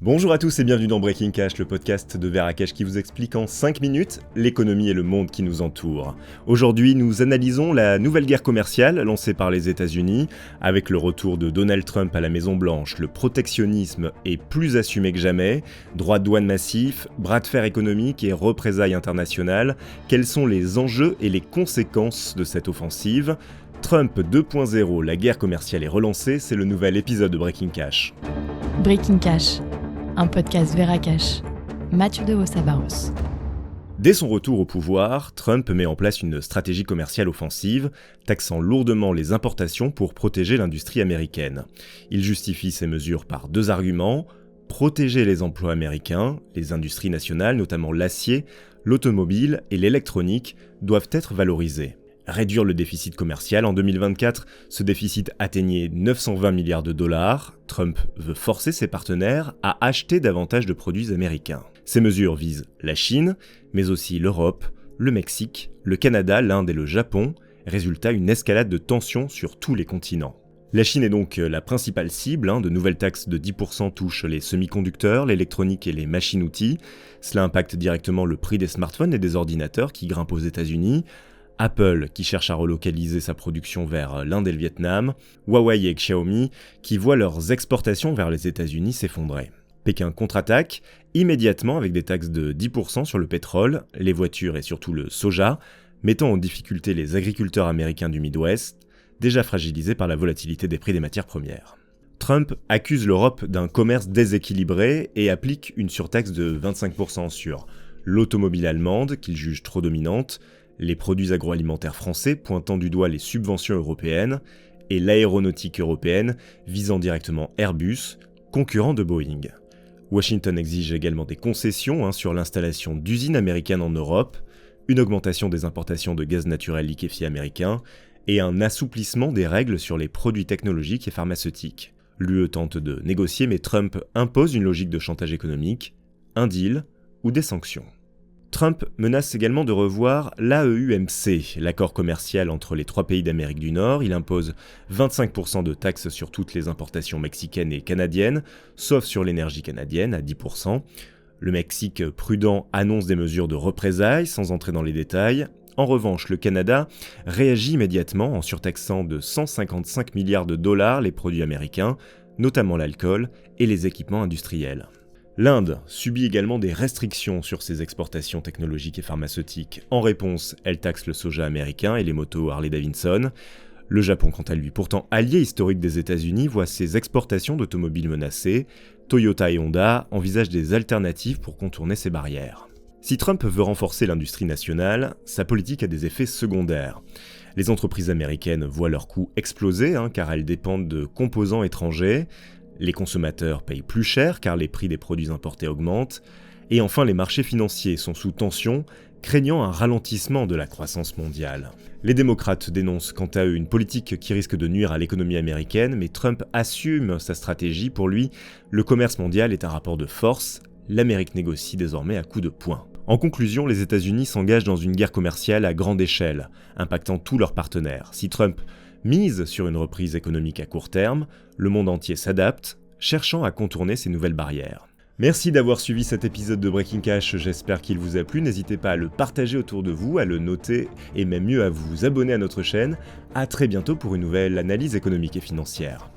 Bonjour à tous et bienvenue dans Breaking Cash, le podcast de Veracash qui vous explique en 5 minutes l'économie et le monde qui nous entourent. Aujourd'hui, nous analysons la nouvelle guerre commerciale lancée par les États-Unis. Avec le retour de Donald Trump à la Maison-Blanche, le protectionnisme est plus assumé que jamais. Droits de douane massifs, bras de fer économique et représailles internationales. Quels sont les enjeux et les conséquences de cette offensive ? Trump 2.0, la guerre commerciale est relancée, c'est le nouvel épisode de Breaking Cash. Breaking Cash, un podcast Veracash. Mathieu de Hossabaros. Dès son retour au pouvoir, Trump met en place une stratégie commerciale offensive, taxant lourdement les importations pour protéger l'industrie américaine. Il justifie ces mesures par deux arguments: protéger les emplois américains, les industries nationales, notamment l'acier, l'automobile et l'électronique, doivent être valorisées. Réduire le déficit commercial. En 2024, ce déficit atteignait 920 milliards de dollars. Trump veut forcer ses partenaires à acheter davantage de produits américains. Ces mesures visent la Chine, mais aussi l'Europe, le Mexique, le Canada, l'Inde et le Japon. Résultat, une escalade de tensions sur tous les continents. La Chine est donc la principale cible. De nouvelles taxes de 10% touchent les semi-conducteurs, l'électronique et les machines-outils. Cela impacte directement le prix des smartphones et des ordinateurs qui grimpent aux États-Unis. Apple qui cherche à relocaliser sa production vers l'Inde et le Vietnam, Huawei et Xiaomi qui voient leurs exportations vers les États-Unis s'effondrer. Pékin contre-attaque immédiatement avec des taxes de 10% sur le pétrole, les voitures et surtout le soja, mettant en difficulté les agriculteurs américains du Midwest, déjà fragilisés par la volatilité des prix des matières premières. Trump accuse l'Europe d'un commerce déséquilibré et applique une surtaxe de 25% sur l'automobile allemande qu'il juge trop dominante, les produits agroalimentaires français pointant du doigt les subventions européennes, et l'aéronautique européenne visant directement Airbus, concurrent de Boeing. Washington exige également des concessions sur l'installation d'usines américaines en Europe, une augmentation des importations de gaz naturel liquéfié américain, et un assouplissement des règles sur les produits technologiques et pharmaceutiques. L'UE tente de négocier, mais Trump impose une logique de chantage économique, un deal ou des sanctions. Trump menace également de revoir l'AEUMC, l'accord commercial entre les trois pays d'Amérique du Nord. Il impose 25% de taxes sur toutes les importations mexicaines et canadiennes, sauf sur l'énergie canadienne à 10%. Le Mexique, prudent, annonce des mesures de représailles sans entrer dans les détails. En revanche, le Canada réagit immédiatement en surtaxant de 155 milliards de dollars les produits américains, notamment l'alcool et les équipements industriels. L'Inde subit également des restrictions sur ses exportations technologiques et pharmaceutiques. En réponse, elle taxe le soja américain et les motos Harley-Davidson. Le Japon, quant à lui, pourtant allié historique des États-Unis, voit ses exportations d'automobiles menacées. Toyota et Honda envisagent des alternatives pour contourner ces barrières. Si Trump veut renforcer l'industrie nationale, sa politique a des effets secondaires. Les entreprises américaines voient leurs coûts exploser car elles dépendent de composants étrangers. Les consommateurs payent plus cher car les prix des produits importés augmentent. Et enfin, les marchés financiers sont sous tension, craignant un ralentissement de la croissance mondiale. Les démocrates dénoncent quant à eux une politique qui risque de nuire à l'économie américaine, mais Trump assume sa stratégie. Pour lui, le commerce mondial est un rapport de force. L'Amérique négocie désormais à coups de poing. En conclusion, les États-Unis s'engagent dans une guerre commerciale à grande échelle, impactant tous leurs partenaires. Si Trump mise sur une reprise économique à court terme, le monde entier s'adapte, cherchant à contourner ces nouvelles barrières. Merci d'avoir suivi cet épisode de Breaking Cash, j'espère qu'il vous a plu. N'hésitez pas à le partager autour de vous, à le noter et même mieux à vous abonner à notre chaîne. À très bientôt pour une nouvelle analyse économique et financière.